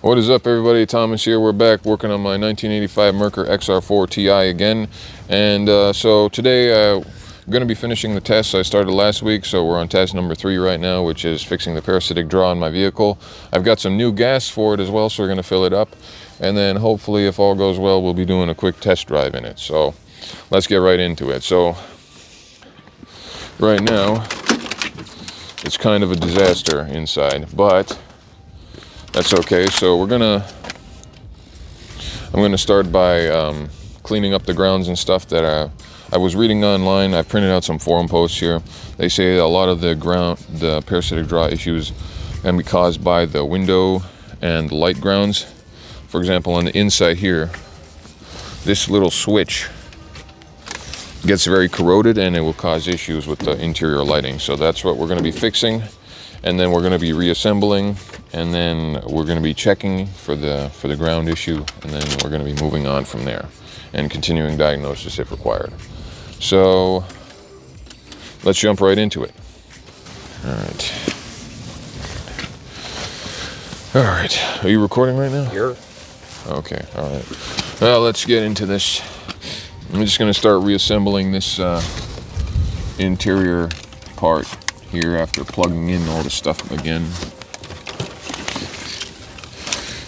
What is up, everybody? Thomas here. We're back working on my 1985 Merkur XR4ti again. And so today I'm going to be finishing the test I started last week. So we're on test number 3 right now, which is fixing the parasitic draw on my vehicle. I've got some new gas for it as well, so we're going to fill it up. And then hopefully, if all goes well, we'll be doing a quick test drive in it. So let's get right into it. So right now, it's kind of a disaster inside, but that's okay. So I'm gonna start by cleaning up the grounds and stuff that I was reading online. I printed out some forum posts here. They say a lot of the parasitic draw issues can be caused by the window and light grounds. For example, on the inside here, this little switch gets very corroded and it will cause issues with the interior lighting. So that's what we're going to be fixing, and then we're going to be reassembling, and then we're going to be checking for the ground issue, and then we're going to be moving on from there and continuing diagnosis if required. So let's jump right into it. All right. Are you recording right now? Sure. Okay. All right. Well, let's get into this. I'm just going to start reassembling this interior part here after plugging in all the stuff again.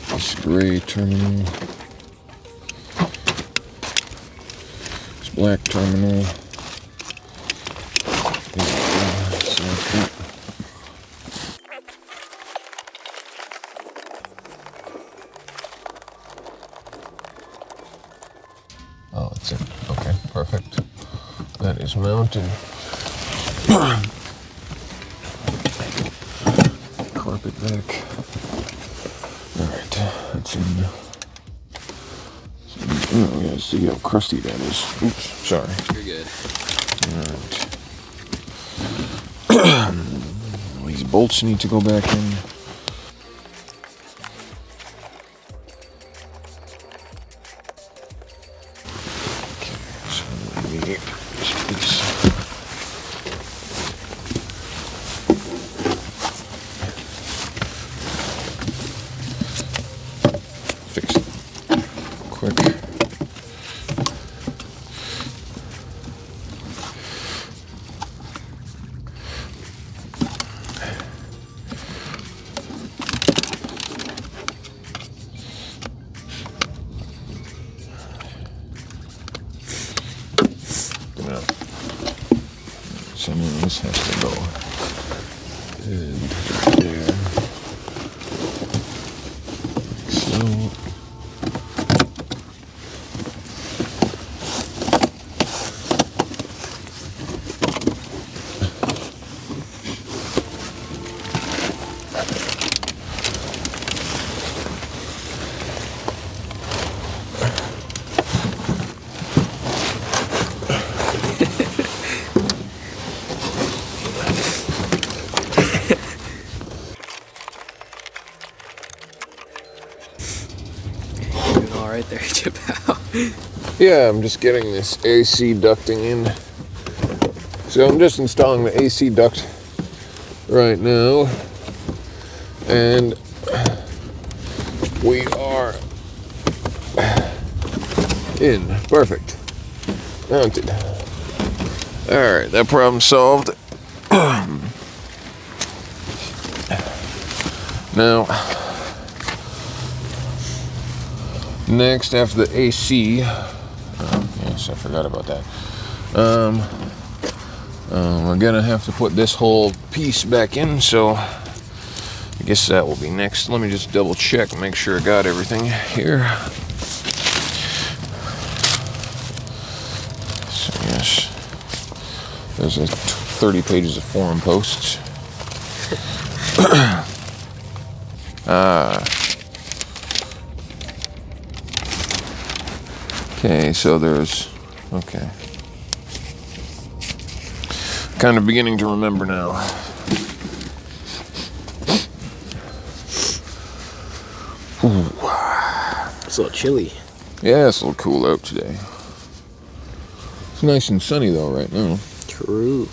This gray terminal, this black terminal, oh, it's in. Okay, perfect. That is mounted. Carpet back. Alright, that's in. Oh, yeah, see how crusty that is. Oops, sorry. You're good. Alright. These bolts need to go back in. Okay, so let me get this piece. Fix it quick. Now, so now this has to go. And there. Like so. Doing all right there, Chip. Yeah, I'm just getting this AC ducting in. So I'm just installing the AC duct right now. And we are in. Perfect. Mounted. Alright, that problem solved. Now, next, after the AC, yes, I forgot about that. We're gonna have to put this whole piece back in, so I guess that will be next. Let me just double check, make sure I got everything here. So yes, there's 30 pages of forum posts. Okay, so there's, okay. Kind of beginning to remember now. Ooh. It's a little chilly. Yeah, it's a little cool out today. It's nice and sunny though right now. True.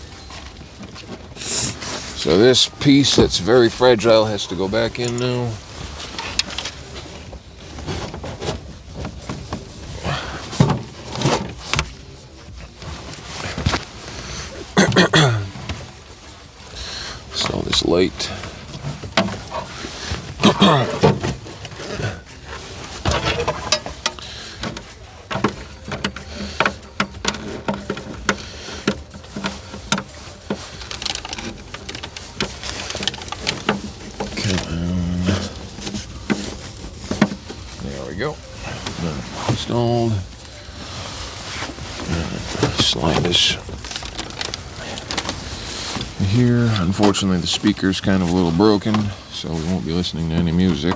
So this piece that's very fragile has to go back in now. light. There we go. Installed. Slide this here. Unfortunately, the speaker's kind of a little broken, so we won't be listening to any music.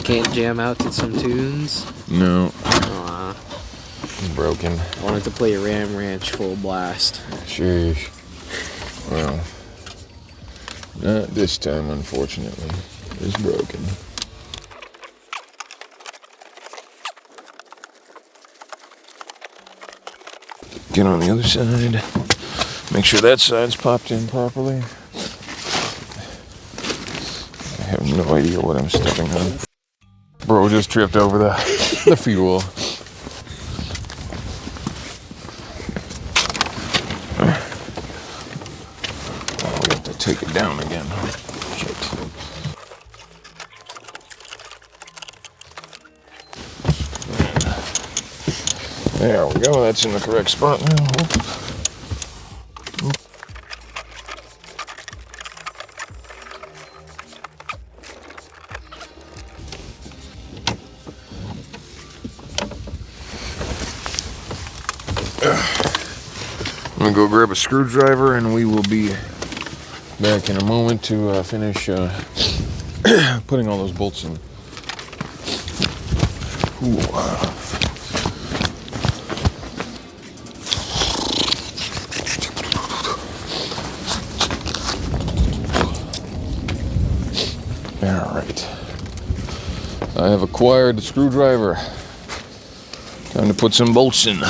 Can't jam out to some tunes? No. Aw. It's broken. I wanted to play Ram Ranch full blast. Sheesh. Well, not this time, unfortunately. It's broken. Get on the other side. Make sure that side's popped in properly. I have no idea what I'm stepping on. Bro just tripped over the fuel. We have to take it down again. Shit. There we go, that's in the correct spot now. I'm gonna go grab a screwdriver and we will be back in a moment to finish putting all those bolts in. Ooh, Alright. I have acquired the screwdriver. Time to put some bolts in.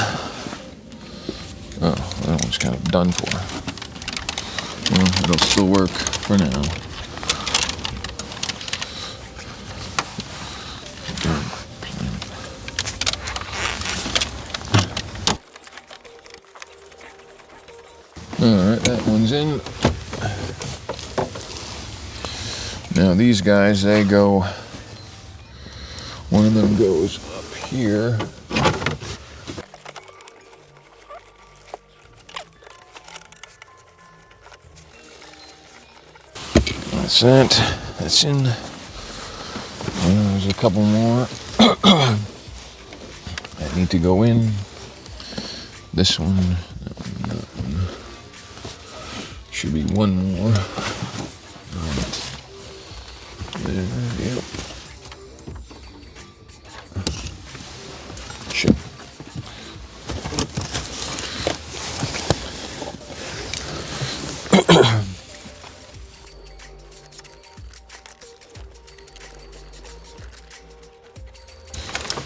Oh, that one's kind of done for. Well, it'll still work for now. Alright, that one's in. Now these guys, they go, one of them goes up here. That's that. That's in. There's a couple more that need to go in. This one, that one, that one. Should be one more. There, yep. Shit.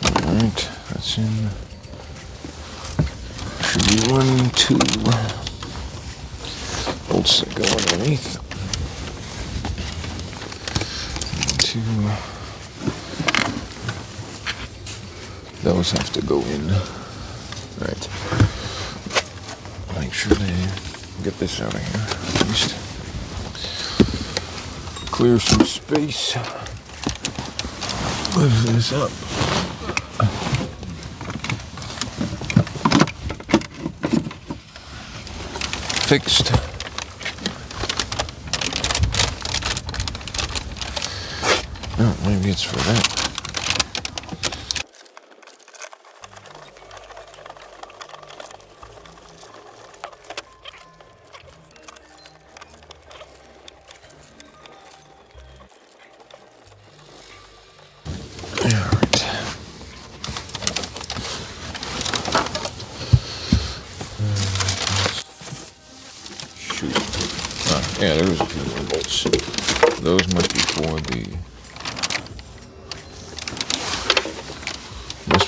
Alright, that's in. Should be 1, 2 bolts that go underneath. 2. Those have to go in. Right. Make sure they get this out of here at least. Clear some space. Lift this up. Fixed. Oh, maybe it's for that. Alright. Shoot. Yeah, there was a few more bolts. Those must be for the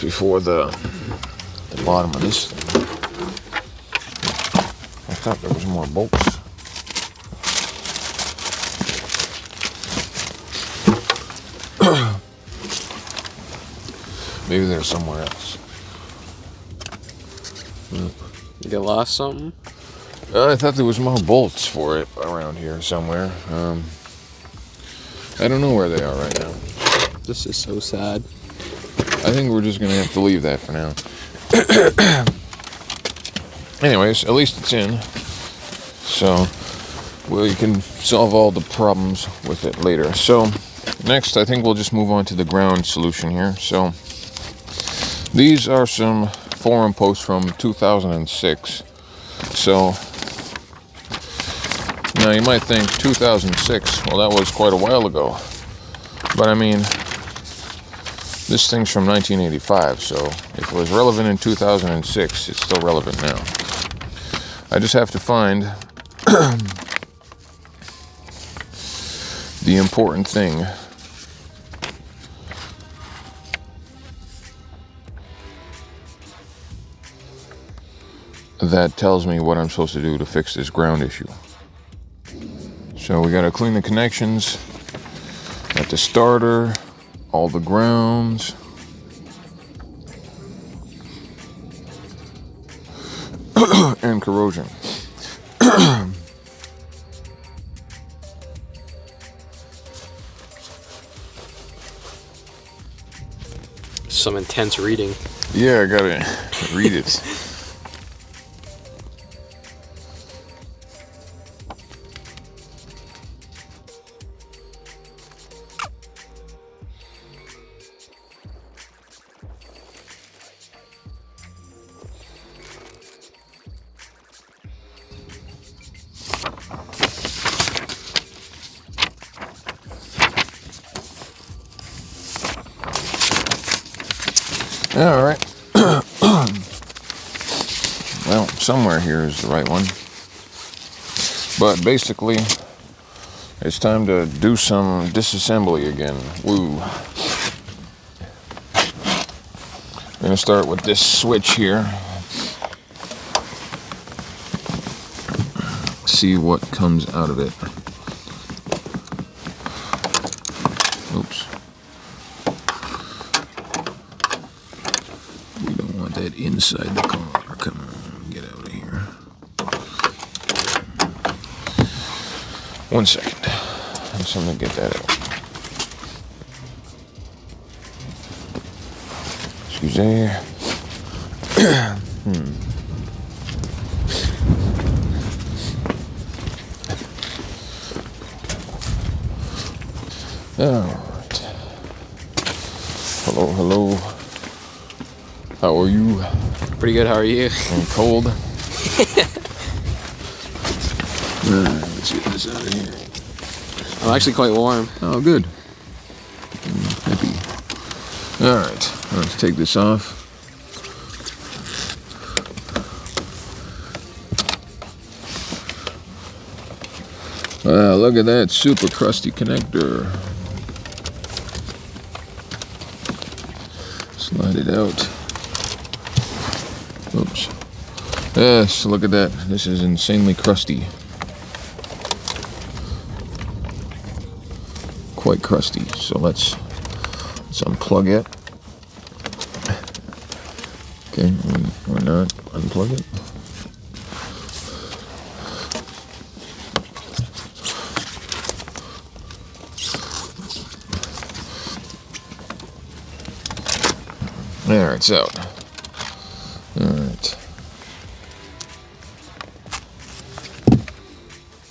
before the bottom of this thing. I thought there was more bolts. Maybe they're somewhere else. You lost something? I thought there was more bolts for it around here somewhere. I don't know where they are right now. This is so sad. I think we're just gonna have to leave that for now. Anyways, at least it's in. So, we can solve all the problems with it later. So, next I think we'll just move on to the ground solution here. So, these are some forum posts from 2006. So, now you might think 2006, well that was quite a while ago. But I mean, this thing's from 1985, so if it was relevant in 2006, it's still relevant now. I just have to find the important thing that tells me what I'm supposed to do to fix this ground issue. So we gotta clean the connections at the starter, all the grounds, and corrosion. Some intense reading. Yeah, I gotta read it. All right. Well, somewhere here is the right one. But basically, it's time to do some disassembly again. Woo. I'm gonna start with this switch here. See what comes out of it. Oops. We don't want that inside the car. Come on, get out of here. 1 second. So I'm gonna get that out. Excuse me. Alright. Hello, hello. How are you? Pretty good, how are you? I'm cold. Let's get this out of here. I'm actually quite warm. Oh, good. I'm happy. Alright, let's take this off. Wow, look at that super crusty connector. Slide it out. Oops. Yes, look at that. This is insanely crusty. Quite crusty. So let's unplug it. Okay, or not. Unplug it. There, it's out. Alright.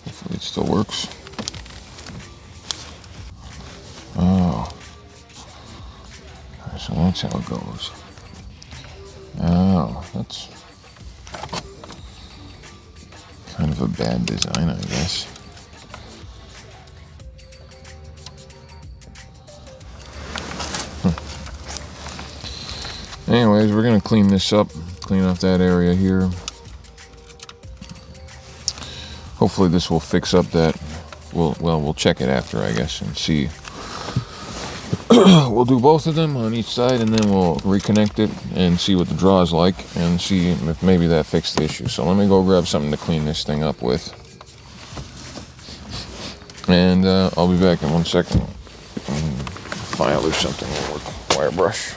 Hopefully it still works. Oh. So that's how it goes. Oh, that's kind of a bad design, I guess. Anyways, we're gonna clean this up, clean off that area here. Hopefully this will fix up that. We'll check it after, I guess, and see. We'll do both of them on each side, and then we'll reconnect it and see what the draw is like, and see if maybe that fixed the issue. So let me go grab something to clean this thing up with, and I'll be back in 1 second. File or something with wire brush.